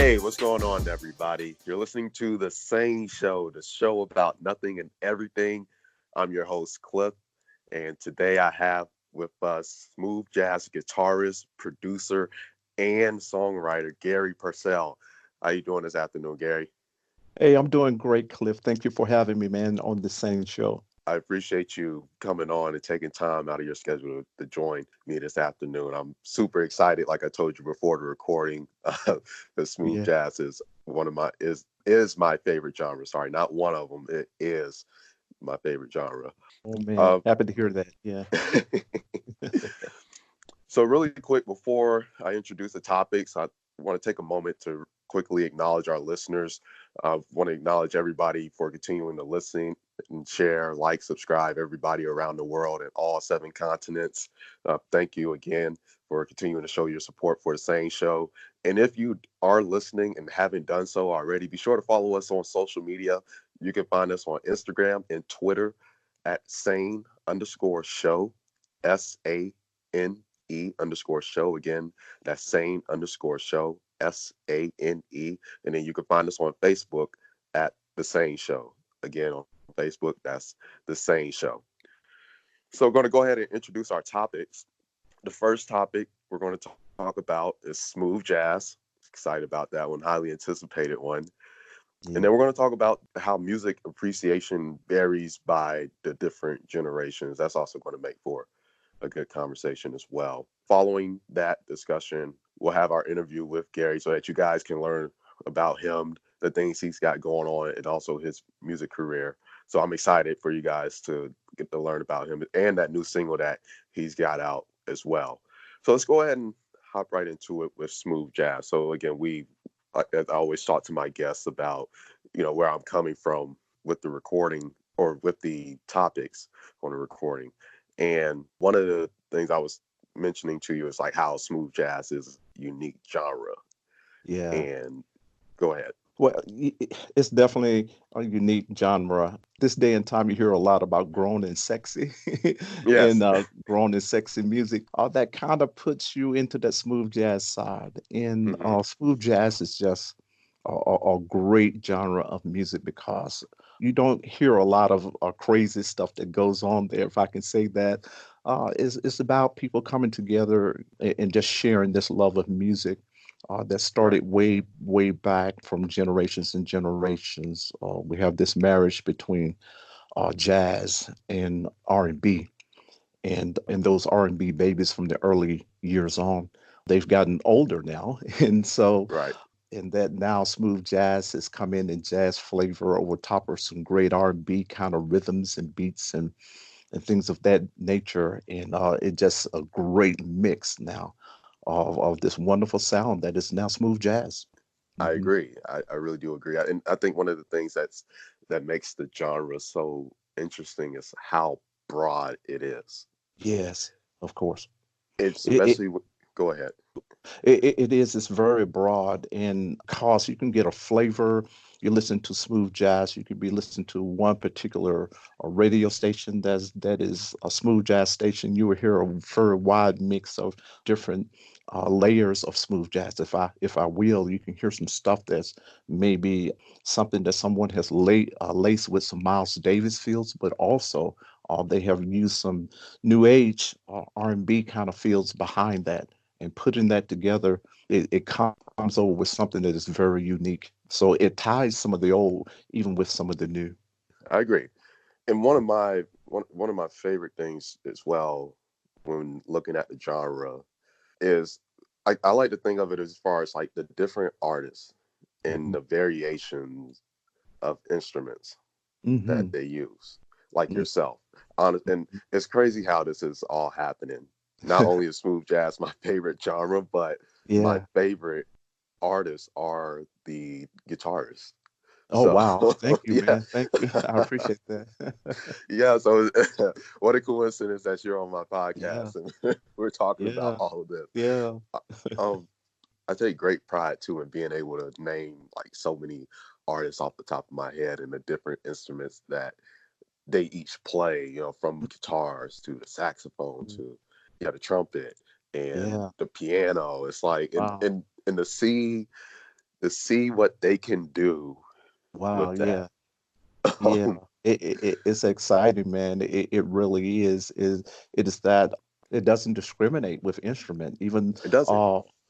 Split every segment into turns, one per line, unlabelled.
Hey, what's going on, everybody? You're listening to the SANE Show, the show about nothing and everything. I'm your host, Cliff, and today I have with us smooth jazz guitarist, producer, and songwriter Garry Percell. How you doing this afternoon, Gary?
Hey, I'm doing great, Cliff. Thank you for having me, man, on the same show.
I appreciate you coming on and taking time out of your schedule to join me this afternoon. I'm super excited. Like I told you before the recording, the smooth
Yeah.
jazz is one of my is my favorite genre. Sorry, not one of them. It is my favorite genre.
Oh man,
Uh,
happy to hear that. Yeah.
so really quick before I introduce the topics, I want to take a moment to quickly acknowledge our listeners. I want to acknowledge everybody for continuing to listen and share, like, subscribe, everybody around the world in all 7 continents. Thank you again for continuing to show your support for the SANE Show. And if you are listening and haven't done so already, be sure to follow us on social media. You can find us on Instagram and Twitter at SANE_show, SANE_show. Again, that's SANE_show, SANE. And then you can find us on Facebook at The SANE Show. Again, on Facebook, that's The SANE Show. So we're going to go ahead and introduce our topics. The first topic we're going to talk about is smooth jazz. Excited about that one, highly anticipated one. And then
Yeah.
we're going to talk about how music appreciation varies by the different generations. That's also going to make for a good conversation as well. Following that discussion, we'll have our interview with Garry so that you guys can learn about him, the things he's got going on, and also his music career. So I'm excited for you guys to get to learn about him and that new single that he's got out as well. So let's go ahead and hop right into it with smooth jazz. So again, I always talk to my guests about, where I'm coming from with the recording or with the topics on the recording. And one of the things I was mentioning to you is like how smooth jazz is a unique genre.
Yeah.
And go ahead.
Well, it's definitely a unique genre. This day and time, you hear a lot about grown and sexy and
Yes.
grown and sexy music. All that kind of puts you into that smooth jazz side. And
Hmm.
smooth jazz is just a great genre of music because you don't hear a lot of crazy stuff that goes on there, if I can say that. It's about people coming together and just sharing this love of music that
Right.
started way back from generations and generations. We have this marriage between jazz and R&B, and those R&B babies from the early years on, they've gotten older now, and so
Right.
and that now smooth jazz has come in jazz flavor over top of some great R&B kind of rhythms and beats and things of that nature, and it just a great mix now of this wonderful sound that is now smooth jazz.
I
Hmm.
agree. I really do agree. And I think one of the things that makes the genre so interesting is how broad it is.
Yes, of course.
It's
It, it,
especially go ahead.
it is. It's very broad, and cause you can get a flavor. You listen to smooth jazz. You could be listening to one particular radio station that is a smooth jazz station. You will hear a very wide mix of different layers of smooth jazz. If I will, you can hear some stuff that's maybe something that someone has laced with some Miles Davis feels, but also they have used some new age R&B kind of feels behind that, and putting that together, it comes over with something that is very unique. So it ties some of the old even with some of the new.
I agree. And one of my favorite things as well when looking at the genre is I like to think of it as far as like the different artists and
Hmm.
the variations of instruments that
Hmm.
they use, like yourself. Honest, and it's crazy how this is all happening. Not only is smooth jazz my favorite genre, but my
Yeah.
favorite artists are the guitarists.
Oh
So
wow. Thank you,
yeah,
man. Thank you. I appreciate that.
yeah. So what a coincidence that you're on my
Yeah.
podcast and we're talking about
Yeah.
all of this.
Yeah.
Uh, Um, I take great pride too in being able to name like so many artists off the top of my head and the different instruments that they each play. From guitars to the saxophone
Mhm.
to the trumpet and
Yeah.
the piano. It's like and
Wow.
and and to see to see what they can do
Wow,
with that.
yeah. Yeah, it's exciting, man. It really is. It is that it doesn't discriminate with instrument. Even
It doesn't.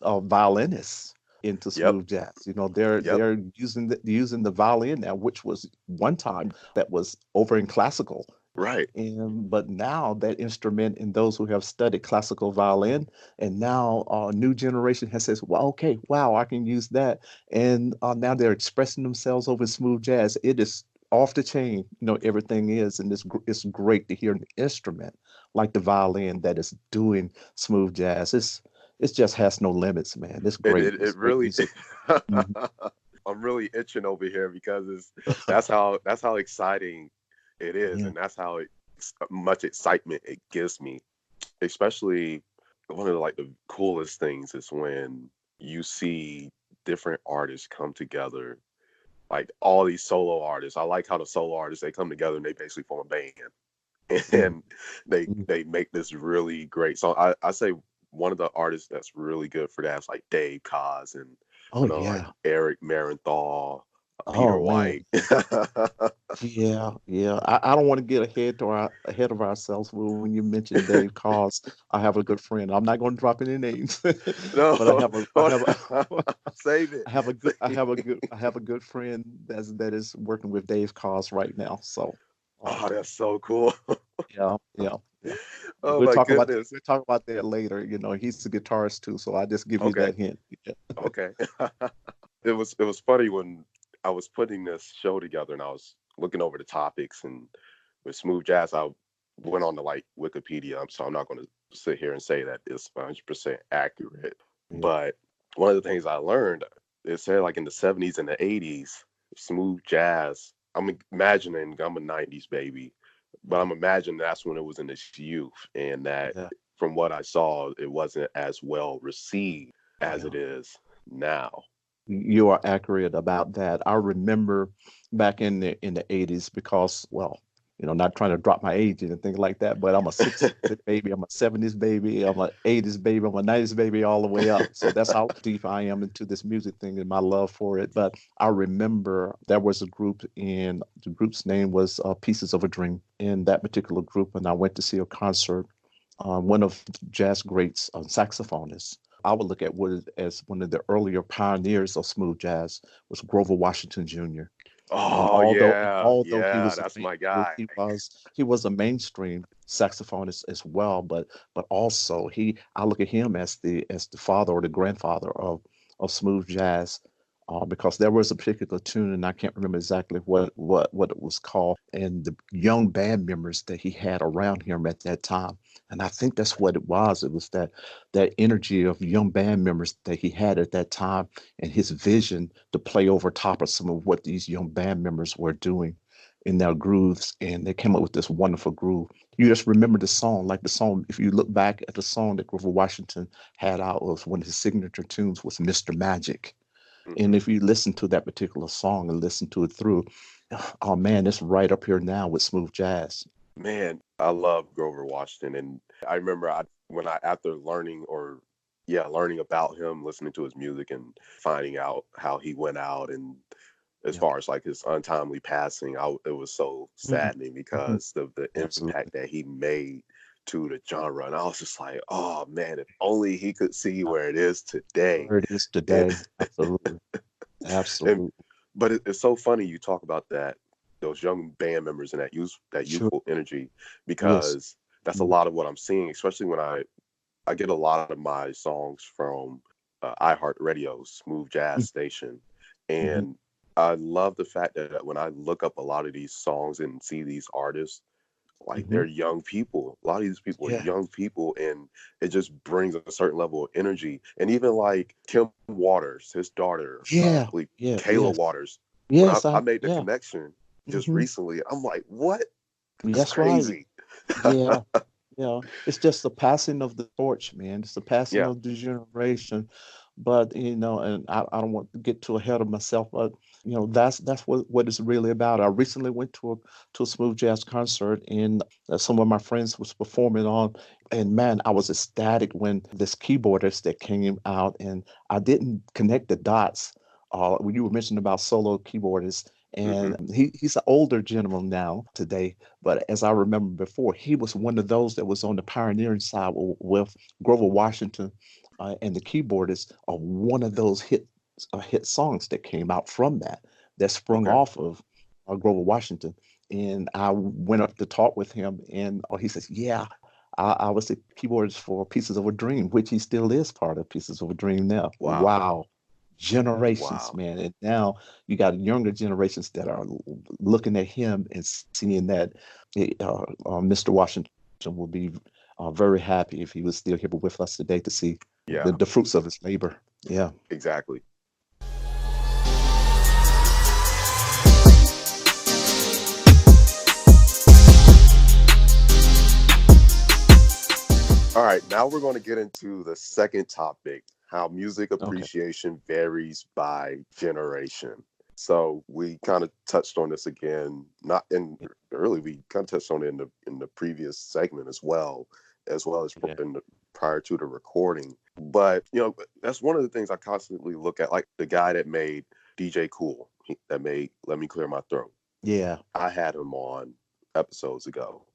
uh, violinists into
Yep.
smooth jazz. You know,
Yep.
they're using the violin now, which was one time that was over in classical.
Right.
And but now that instrument and those who have studied classical violin, and now a new generation has says, well, okay, wow, I can use that, and now they're expressing themselves over smooth jazz. It is off the chain, everything is, and it's great to hear an instrument like the violin that is doing smooth jazz. It just has no limits, man. It's
It
great.
it,
It's
it
great
really
music. Mhm.
I'm really itching over here because that's how exciting it is,
Yeah.
and that's how much excitement it gives me. Especially one of like the coolest things is when you see different artists come together, like all these solo artists. I like how the solo artists they come together and they basically form a band,
Mm,
and they
mm.
they make this really great song. I say one of the artists that's really good for that is like Dave Koz and
Oh
like
yeah.
Eric Marenthal,
Oh
Peter
man.
White.
Yeah, yeah. I don't want to get ahead of ourselves when you mentioned Dave Cause. I have a good friend. I'm not going to drop any names,
No,
but
save it. Save it.
I have a good friend that is working with Dave Cause right now. So,
Oh, that's so cool.
yeah, yeah, yeah.
Oh my goodness.
We'll talk about that later. He's a guitarist too, so I just give you
Okay.
that hint. Yeah.
Okay. It was funny when I was putting this show together and I was looking over the topics, and with smooth jazz I went on to like Wikipedia, so I'm not going to sit here and say that it's 100% accurate.
Yeah.
But one of the things I learned, it said like in the 70s and the 80s, smooth jazz. I'm imagining I'm a 90s baby, but I'm imagining that's when it was in its youth, and that
Yeah.
from what I saw, it wasn't as well received as
Yeah.
it is now.
You are accurate about that. I remember back in the 80s because, well, not trying to drop my age and things like that, but I'm a 60s baby, I'm a 70s baby, I'm a 80s baby, I'm a 90s baby all the way up. So that's how deep I am into this music thing and my love for it. But I remember there was a group, and the group's name was Pieces of a Dream. In that particular group, and I went to see a concert, one of jazz greats, saxophonist. I would look at as one of the earlier pioneers of smooth jazz was Grover Washington Jr. And
Oh yeah,
although
yeah, that's my guy.
he was a mainstream saxophonist as well, but also I look at him as the father or the grandfather of smooth jazz. Because there was a particular tune, and I can't remember exactly what it was called, and the young band members that he had around him at that time, and I think that's what it was. It was that energy of young band members that he had at that time, and his vision to play over top of some of what these young band members were doing in their grooves, and they came up with this wonderful groove. You just remember the song, like the song. If you look back at the song that Grover Washington had out, was one of his signature tunes was "Mr. Magic." And
Hmm.
if you listen to that particular song and listen to it through, oh man, it's right up here now with smooth jazz.
Man, I love Grover Washington, and I remember when I after learning or yeah learning about him, listening to his music, and finding out how he went out, and as
Yeah.
far as like his untimely passing, it was so
Mhm,
saddening
mhm.
because of the
Absolutely.
impact that he made to the genre. And I was just like, oh man, if only he could see where it is today.
Where it is
And
today. Absolutely.
and
Absolutely.
but it's so funny you talk about those young band members and that
Sure.
youthful energy,
Yes.
because that's a
Mhm,
lot of what I'm seeing, especially when I get a lot of my songs from iHeartRadio's Smooth Jazz
mhm,
station.
mhm.
And I love the fact that when I look up a lot of these songs and see these artists, like
Mhm.
they're young people. A lot of these people are
Yeah.
young people, and it just brings a certain level of energy. And even like Kim Waters, his daughter, I
Yeah.
believe
Yeah.
Kayla
Yes.
Waters, when
Yes.
I made the
Yeah.
connection just
Mhm.
recently, I'm like, what? That's
That's right.
crazy.
Yeah. Yeah, it's just the passing of the torch, man. It's the passing
Yeah.
of the generation. But and I don't want to get too ahead of myself, but that's what it's really about. I recently went to a smooth jazz concert, and some of my friends was performing on, and man, I was ecstatic when this keyboardist that came out, and I didn't connect the dots When you were mentioning about solo keyboardists,
Hmm.
and he's an older gentleman now today, but as I remember before, he was one of those that was on the pioneering side with Grover Washington, and the keyboardist of one of those hit songs that came out from that sprung
Okay.
off of Grover Washington. And I went up to talk with him, and he says, "Yeah, I was the keyboardist for Pieces of a Dream," which he still is part of Pieces of a Dream now.
Wow.
Wow. Generations,
Wow.
man. And now you got younger generations that are looking at him and seeing that Mr. Washington will be very happy if he was still here with us today to see
Yeah,
the fruits of his labor. Yeah.
exactly. All right, now we're going to get into the second topic, how music
Okay.
appreciation varies by generation. So we kind of touched on this again, not in early. We kind of touched on it in the previous segment as well as
Yeah.
prior to the recording. But that's one of the things I constantly look at, like the guy that made DJ Cool, that made "Let Me Clear My Throat."
Yeah.
I had him on episodes ago,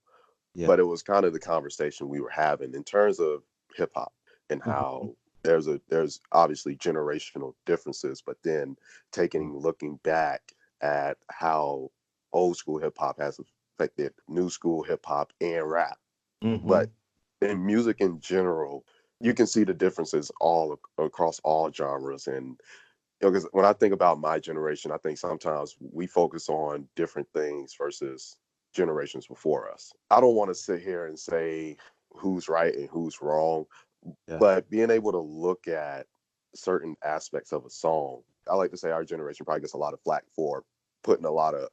Yeah.
but it was kind of the conversation we were having in terms of hip hop and
Mhm.
how there's obviously generational differences, but then looking back at how old school hip hop has affected new school hip hop and rap. But
Mhm.
in music in general, you can see the differences all across all genres. And because when I think about my generation, I think sometimes we focus on different things versus generations before us. I don't want to sit here and say who's right and who's wrong,
Yeah.
but being able to look at certain aspects of a song, I like to say our generation probably gets a lot of flack for putting a lot of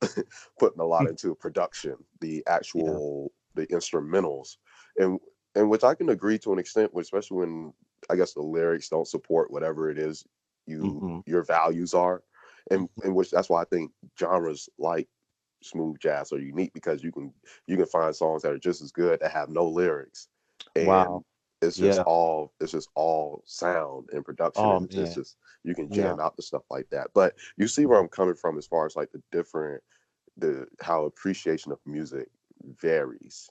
putting a lot into production,
Yeah.
the instrumentals, and and which I can agree to an extent, especially when I guess the lyrics don't support whatever it is
Mhm.
your values are, and which that's why I think genres like smooth jazz are unique, because you can find songs that are just as good that have no lyrics, and
Wow. Yeah.
it's just all sound and production,
Oh
and it's
man.
just you can
Yeah.
jam out the stuff like that. But you see where I'm coming from as far as like the how appreciation of music varies.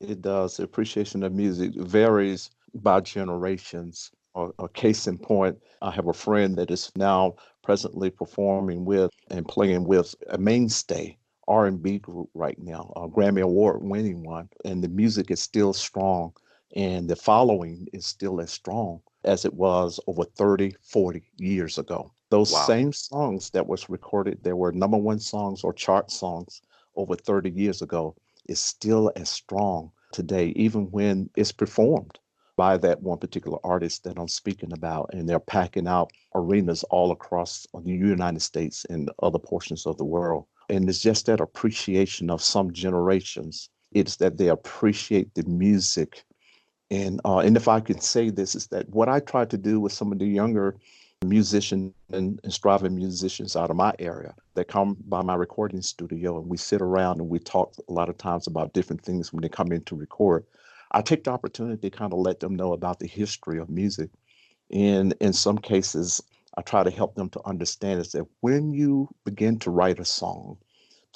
It does. The appreciation of music varies by generations. A case in point, I have a friend that is now presently performing with and playing with a mainstay R&B group right now, a Grammy Award winning one, and the music is still strong, and the following is still as strong as it was over 30, 40 years ago. Those
Wow.
same songs that was recorded, there were number one songs or chart songs over 30 years ago, is still as strong today, even when it's performed by that one particular artist that I'm speaking about. And they're packing out arenas all across the United States and other portions of the world. And it's just that appreciation of some generations. It's that they appreciate the music. And if I can say this, is that what I try to do with some of the younger musicians and striving musicians out of my area that come by my recording studio, and we sit around and we talk a lot of times about different things when they come in to record. I take the opportunity to kind of let them know about the history of music. And in some cases, I try to help them to understand is that when you begin to write a song,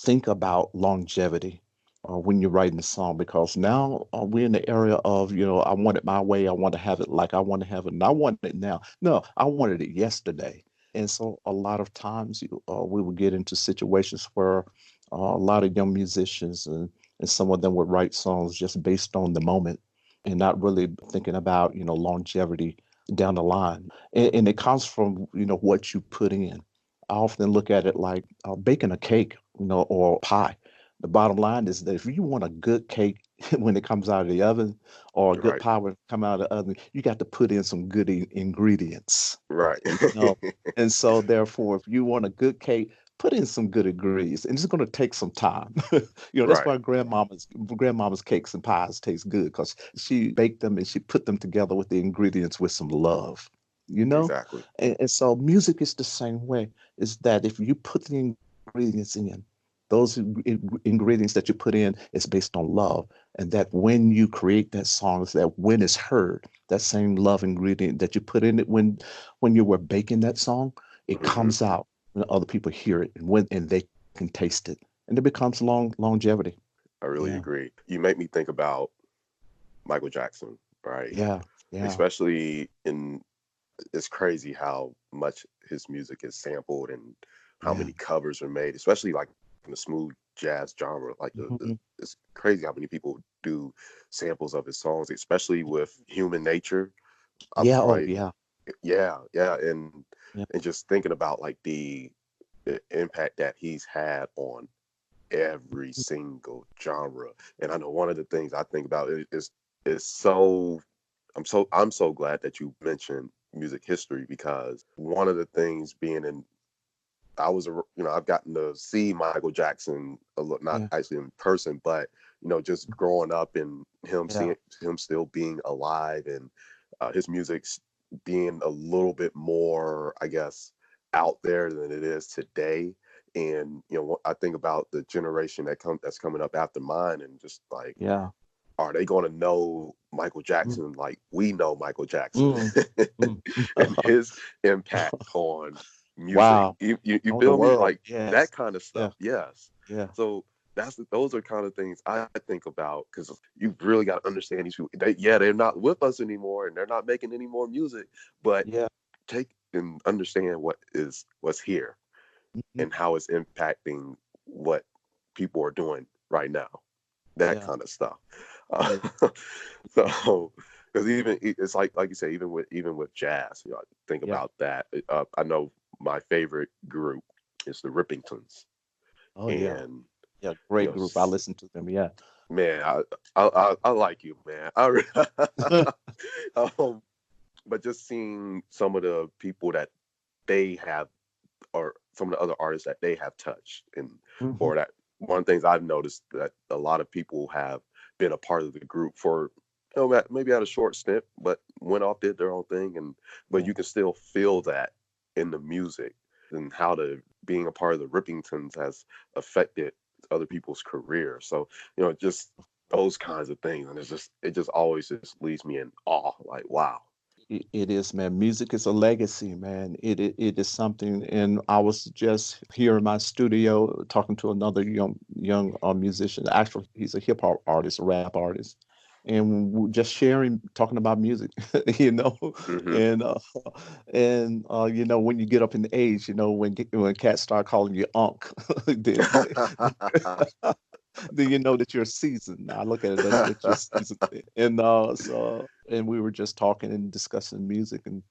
think about longevity when you're writing a song, because now we're in the area of, I want it my way. I want to have it like I want to have it, and I want it now. No, I wanted it yesterday. And so a lot of times we will get into situations where a lot of young musicians and some of them would write songs just based on the moment and not really thinking about, longevity down the line. And it comes from, what you put in. I often look at it like baking a cake, or pie. The bottom line is that if you want a good cake when it comes out of the oven, or a good
Right.
pie when it come out of the oven, you got to put in some good ingredients.
Right.
No. And so therefore, if you want a good cake, put in some good ingredients. And it's going to take some time. That's
Right.
why grandmama's cakes and pies taste good, because she baked them and she put them together with the ingredients with some love. You know?
Exactly.
And so music is the same way. Is that if you put the ingredients in, those ingredients that you put in is based on love, and that when you create that song, is that when it's heard, that same love ingredient that you put in it when you were baking that song, it
Hmm.
comes out when other people hear it and they can taste it, and it becomes longevity.
I really
Yeah,
agree. You make me think about Michael Jackson, right?
yeah, yeah,
Especially in, it's crazy how much his music is sampled and how
yeah.
many covers are made, especially like in the smooth jazz genre. Like
Hmm.
it's crazy how many people do samples of his songs, especially with Human Nature. I
Yeah. Oh,
probably,
yeah,
yeah, yeah,
yeah,
and just thinking about like the impact that he's had on every single genre. And I know one of the things I think about is so I'm so glad that you mentioned music history, because one of the things being in, I was a, I've gotten to see Michael Jackson a lot, not
yeah,
actually in person, but just growing up and him
yeah,
seeing him still being alive, and his music's being a little bit more, I guess, out there than it is today. And I think about the generation that's coming up after mine, and just like,
yeah.
are they going to know Michael
Mm,
Jackson like we know Michael Jackson,
mm, mm.
and his impact on music?
Wow.
You
Oh, the
feel me?
world.
Like that
Yes.
kind of
Yeah.
stuff. Yes.
Yeah.
So those are kind of things I think about, because you really got to understand these people. They're not with us anymore, and they're not making any more music, but
Yeah.
take and understand what's here
Mhm.
and how it's impacting what people are doing right now, that
Yeah.
kind of stuff.
Yeah.
Uh, so, because even it's like you say, even with jazz, think
Yeah.
about that. I know my favorite group is the Rippingtons,
Oh, yeah.
and
Yeah.
you
Great
know,
group. I listened to them. Yeah.
man, I like you, man. Um, but just seeing some of the people that they have, or some of the other artists that they have touched, and
Hmm.
or that one of the things I've noticed that a lot of people have been a part of the group for, maybe at a short stint, but went off, did their own thing, and but
Yeah.
you can still feel that in the music, and how the being a part of the Rippingtons has affected other people's career. So just those kinds of things, and it just always just leaves me in awe. Like, wow.
It is, man. Music is a legacy, man. It is something. And I was just here in my studio talking to another young musician. Actually, he's a hip hop artist, a rap artist, and we're just sharing, talking about music, you know.
Hmm.
And when you get up in the age, when cats start calling you Unc, then then you know that you're seasoned. I look at it as that you're seasoned. And we were just talking and discussing music and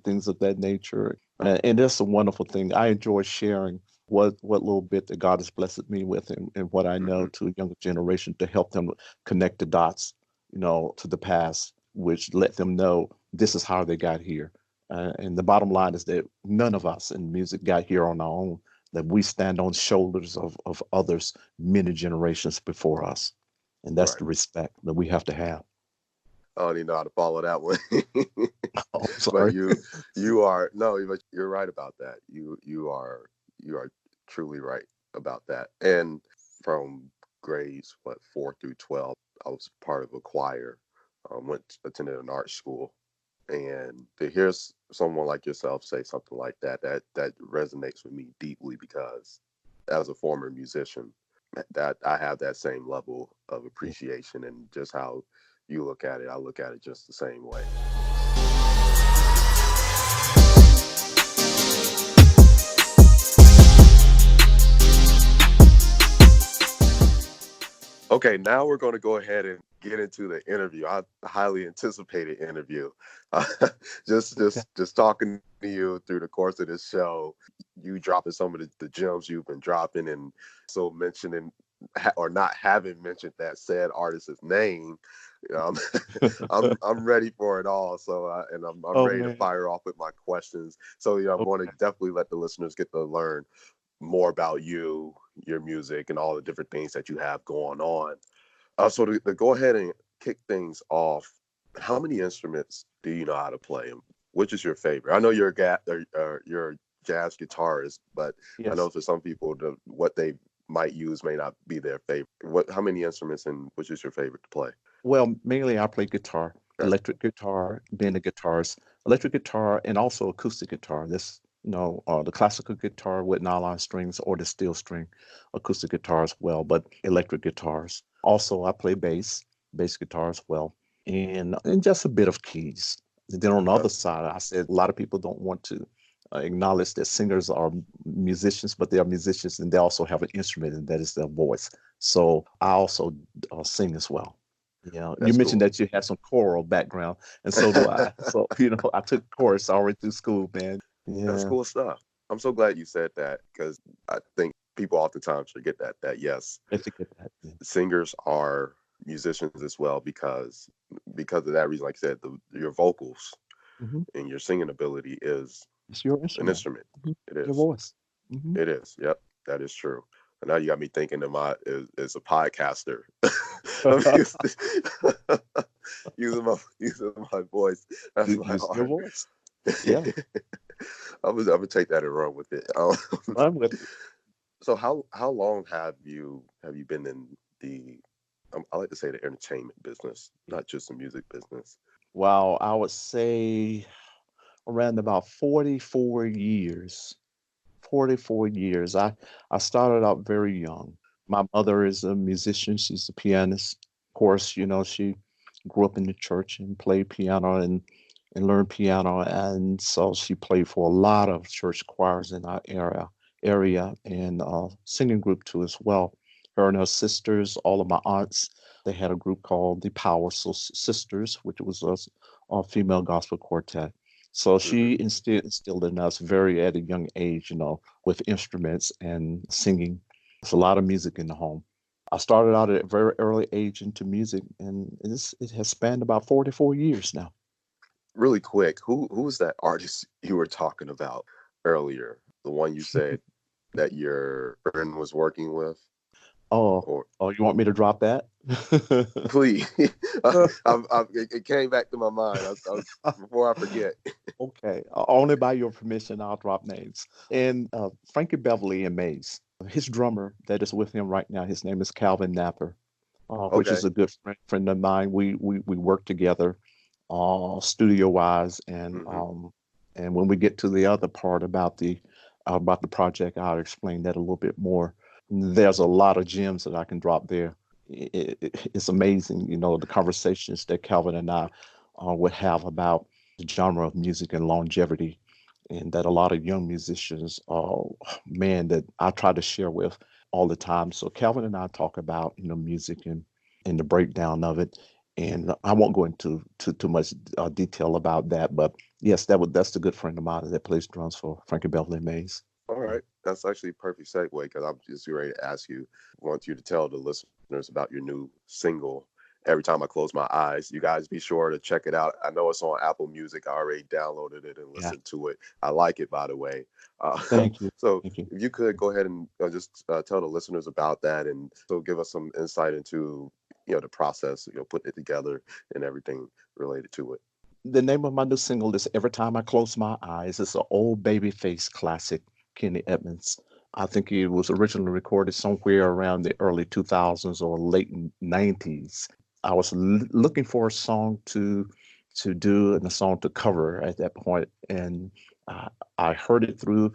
things of that nature. And that's a wonderful thing. I enjoy sharing what little bit that God has blessed me with, and what I know
Hmm.
to a younger generation, to help them connect the dots, to the past, which let them know this is how they got here. And the bottom line is that none of us in music got here on our own, that we stand on shoulders of others many generations before us. And that's
Right.
the respect that we have to have.
I don't even know how to follow that one.
Oh, I'm
But
sorry.
you are, no, but you're right about that. You are truly right about that. And from grades, what, 4 through 12, I was part of a choir. Attended an art school, and to hear someone like yourself say something like that resonates with me deeply, because as a former musician, that I have that same level of
Yeah.
appreciation, and just how you look at it, I look at it just the same way. Okay, now we're going to go ahead and get into the interview. I highly anticipated interview. Uh,
Okay.
just talking to you through the course of this show, you dropping some of the gems you've been dropping, and so mentioning, or not having mentioned that said artist's name. Um, I'm ready for it all. So and I'm
Oh
ready to
man.
fire off with my questions. So I want to
Okay.
definitely let the listeners get to learn more about you, your music, and all the different things that you have going on. So to go ahead and kick things off, how many instruments do you know how to play? And which is your favorite? I know you're a jazz guitarist, but I know
Yes.
for some people what they might use may not be their favorite. How many instruments, and which is your favorite to play?
Well, mainly I play guitar,
That's
electric guitar, being a guitarist, electric guitar, and also acoustic guitar. the classical guitar with nylon strings or the steel string acoustic guitar as well, but electric guitars. Also, I play bass guitar as well, and just a bit of keys. And then on the
Okay.
other side, I said a lot of people don't want to acknowledge that singers are musicians, but they are musicians and they also have an instrument, and that is their voice. So I also sing as well. Yeah, you
That's
mentioned
cool.
that you have some choral background, and so do I. So, I took chorus all right through school, man.
That's
Yeah,
cool stuff. I'm so glad you said that because I think people oftentimes forget that yes,
I think that. Yeah.
singers are musicians as well because of that reason. Like I said, your vocals
Hmm.
and your singing ability is
It's your
an
instrument,
instrument.
hmm
It
your
is.
voice. Hmm.
It is. Yep, that is true. And now you got me thinking of my as a podcaster. I'm used to using my voice as my
Use your
art.
voice. Yeah,
I'm gonna take that and run with it.
I'm with it.
So how long have you been in the I like to say the entertainment business, not just the music business.
Wow, I would say around about 44 years. 44 years. I started out very young. My mother is a musician, she's a pianist. Of course, she grew up in the church and played piano and learned piano. And so she played for a lot of church choirs in our area and singing group too as well. Her and her sisters, all of my aunts, they had a group called the Sisters, which was a female gospel quartet. So
Hmm.
she instilled in us very at a young age, with instruments and singing. There's a lot of music in the home. I started out at a very early age into music, and it has spanned about 44 years now.
Really quick, who was that artist you were talking about earlier? The one you said that your friend was working with,
Oh,
or
oh, you want me to drop that?
please, it came back to my mind. Before I forget.
Okay, only by your permission, I'll drop names. And Frankie Beverly and Mays. His drummer that is with him right now, his name is Calvin Napper, which is
Okay.
a good friend of mine. We work together, studio wise,
Hmm.
and when we get to the other part about the project, I'll explain that a little bit more. There's a lot of gems that I can drop there. It's amazing, the conversations that Calvin and I would have about the genre of music and longevity, and that a lot of young musicians, man, that I try to share with all the time. So Calvin and I talk about music and the breakdown of it, and I won't go into too much detail about that. But yes, that's the good friend of mine that plays drums for Frankie Beverly Mays.
All
Yeah.
right. That's actually a perfect segue because I'm just ready to ask you, want you to tell the listeners about your new single, Every Time I Close My Eyes. You guys be sure to check it out. I know it's on Apple Music. I already downloaded it and
Yeah.
listened to it. I like it, by the way.
Thank you.
So
Thank you.
if you could go ahead and just tell the listeners about that and so give us some insight into, the process, putting it together and everything related to it.
The name of my new single is Every Time I Close My Eyes. It's an old babyface classic, Kenny Edmonds. I think it was originally recorded somewhere around the early 2000s or late 90s. I was looking for a song to do and a song to cover at that point, and uh, I heard it through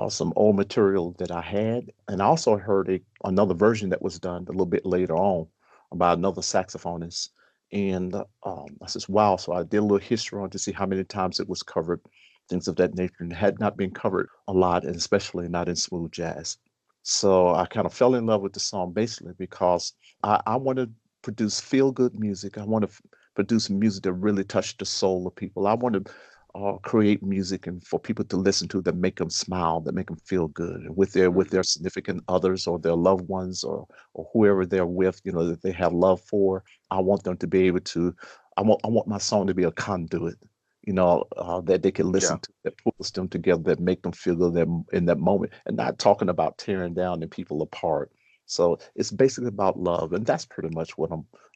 some old material that I had, and I also heard another version that was done a little bit later on by another saxophonist. And I says, wow. So I did a little history on to see how many times it was covered, things of that nature, and it had not been covered a lot, and especially not in smooth jazz. So I kind of fell in love with the song basically because I want to produce feel good music. I want to produce music that really touched the soul of people. I want to create music and for people to listen to that make them smile, that make them feel good, and with their
Hmm.
significant others or their loved ones or whoever they're with, that they have love for. I want them to be able to. I want my song to be a conduit, that they can
Yeah.
listen to, that pulls them together, that make them feel good in that moment, and not talking about tearing down and people apart. So it's basically about love, and that's pretty much what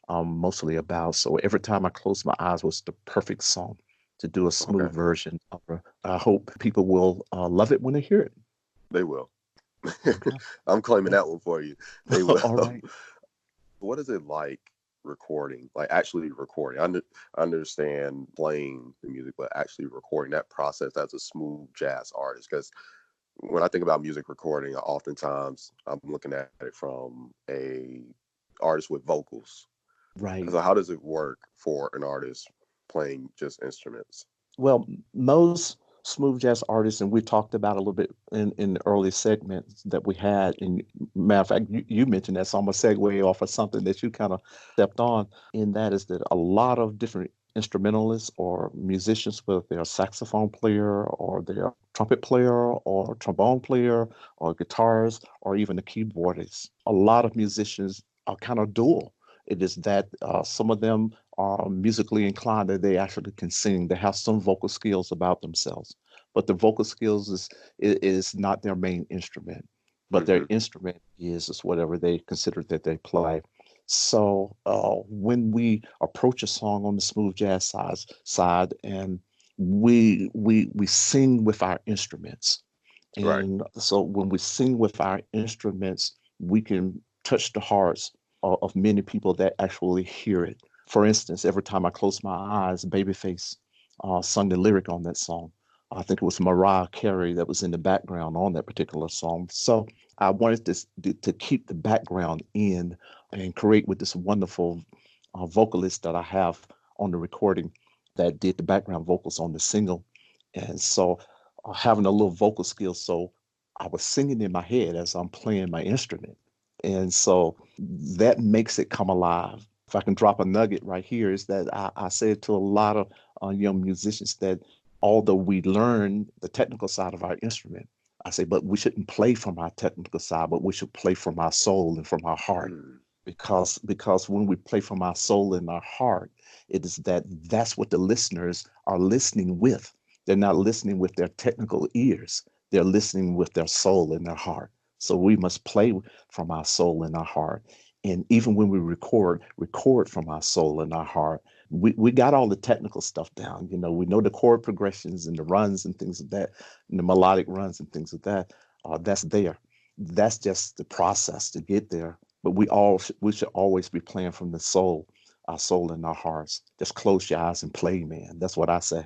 I'm mostly about. So every time I close my eyes was the perfect song to do a
Okay.
smooth version of it. I hope people will love it when they hear it.
They will.
Okay.
I'm claiming
Yeah.
that one for you. They will.
All right.
What is it like? recording, like actually recording. I understand playing the music, but actually recording that process as a smooth jazz artist. Because when I think about music recording, oftentimes I'm looking at it from a artist with vocals.
Right.
So how does it work for an artist playing just instruments?
Well, most smooth jazz artists, and we talked about a little bit in the early segments that we had. And matter of fact, you mentioned that, so I'm gonna segue off of something that you kind of stepped on. And that is that a lot of different instrumentalists or musicians, whether they're a saxophone player or they're a trumpet player or trombone player or guitarist or even a keyboardist, a lot of musicians are kind of dual. It is that some of them are musically inclined that they actually can sing. They have some vocal skills about themselves, but the vocal skills is not their main instrument. But their
Hmm.
instrument is whatever they consider that they play. So when we approach a song on the smooth jazz side, and we sing with our instruments,
Right.
and so when we sing with our instruments, we can touch the hearts of many people that actually hear it. For instance, every time I close my eyes, Babyface sung the lyric on that song. I think it was Mariah Carey that was in the background on that particular song. So I wanted to keep the background in and create with this wonderful vocalist that I have on the recording that did the background vocals on the single. And so having a little vocal skill. So I was singing in my head as I'm playing my instrument. And so that makes it come alive. If I can drop a nugget right here, is that I said to a lot of young musicians that although we learn the technical side of our instrument, I say, but we shouldn't play from our technical side, but we should play from our soul and from our heart.
Mm.
Because when we play from our soul and our heart, it is that's what the listeners are listening with. They're not listening with their technical ears. They're listening with their soul and their heart. So we must play from our soul and our heart. And even when we record from our soul and our heart. We got all the technical stuff down. You know, we know the chord progressions and the runs and things of that, and the melodic runs and things of that. That's there. That's just the process to get there. But we should always be playing from the soul, our soul and our hearts. Just close your eyes and play, man. That's what I say.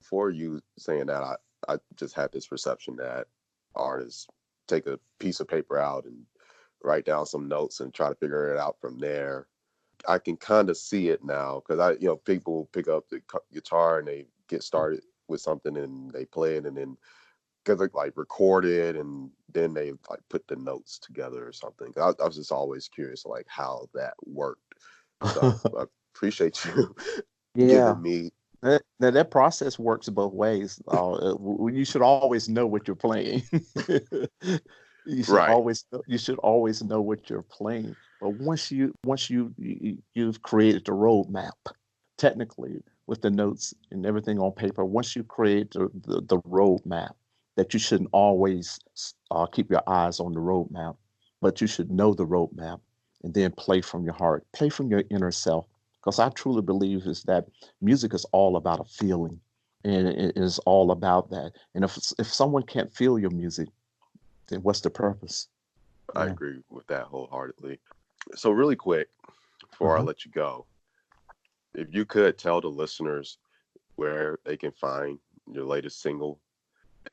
For you saying that, I just had this perception that artists take a piece of paper out and write down some notes and try to figure it out from there. I can kind of see it now because people pick up the guitar and they get started with something and they play it and then because they like record it and then they like put the notes together or something. I was just always curious like how that worked. So I appreciate you
Yeah.
giving me
That process works both ways. You should always know what you're playing.
right.
You should always know what you're playing. But you've created the roadmap, technically with the notes and everything on paper. Once you create the roadmap, that you shouldn't always keep your eyes on the roadmap, but you should know the roadmap and then play from your heart, play from your inner self. Because I truly believe is that music is all about a feeling, and it is all about that. And if someone can't feel your music, then what's the purpose?
I
Yeah.
agree with that wholeheartedly. So really quick before I
Uh-huh.
let you go, if you could tell the listeners where they can find your latest single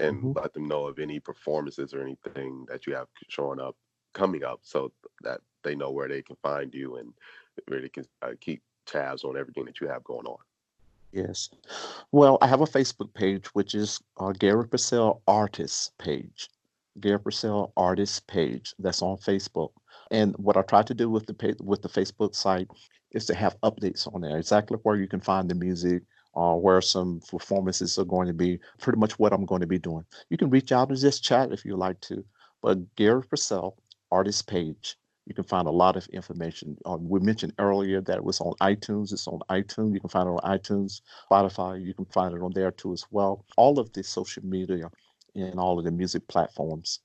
and
Hmm.
let them know of any performances or anything that you have showing up coming up so that they know where they can find you and where they can keep tabs on everything that you have going on.
Yes. Well, I have a Facebook page, which is Garry Percell Artist page. Garry Percell Artist page. That's on Facebook. And what I try to do with the Facebook site is to have updates on there, exactly where you can find the music, where some performances are going to be, pretty much what I'm going to be doing. You can reach out and just chat if you like to. But Garry Percell Artist page. You can find a lot of information. We mentioned earlier that it was on iTunes. It's on iTunes. You can find it on iTunes. Spotify, you can find it on there too as well. All of the social media and all of the music platforms,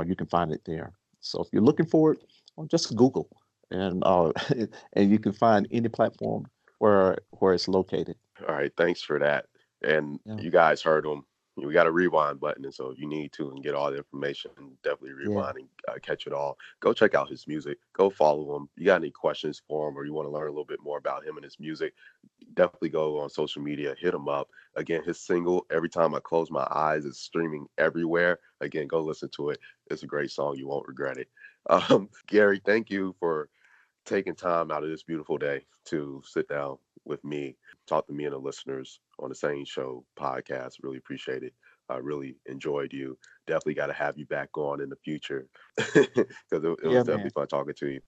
you can find it there. So if you're looking for it, just Google, and and you can find any platform where it's located.
All right, thanks for that. And
Yeah,
you guys heard them. We got a rewind button, and so if you need to and get all the information, definitely
yeah.
rewind and catch it all, go check out his music. Go follow him. You got any questions for him, or you want to learn a little bit more about him and his music, definitely go on social media, hit him up. Again, his single, Every Time I Close My Eyes, is streaming everywhere. Again, go listen to it. It's a great song. You won't regret it. Garry, thank you for taking time out of this beautiful day to sit down with me, talk to me and the listeners on the SANE Show podcast. Really appreciate it. I really enjoyed you. Definitely got to have you back on in the future because it
Yeah,
was definitely
man.
fun talking to you.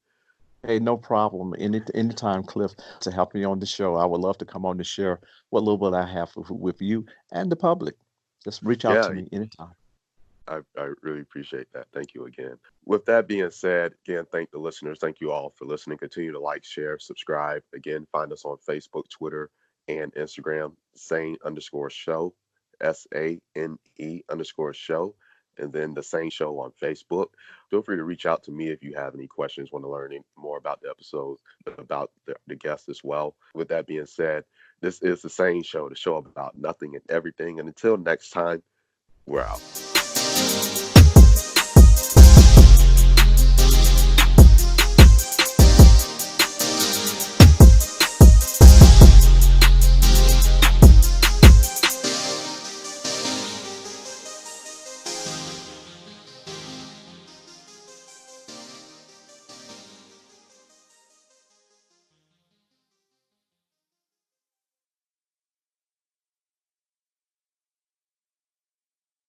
Hey, no problem. Anytime, Cliff, to help me on the show. I would love to come on to share what little bit I have with you and the public. Just reach out
Yeah,
to me anytime.
I really appreciate that. Thank you again. With that being said, again, thank the listeners. Thank you all for listening. Continue to like, share, subscribe. Again, find us on Facebook, Twitter, and Instagram, SANE_show, SANE_show, and then the SANE Show on Facebook. Feel free to reach out to me if you have any questions, want to learn any more about the episodes, about the guests as well. With that being said, this is the SANE Show, the show about nothing and everything. And until next time, we're out.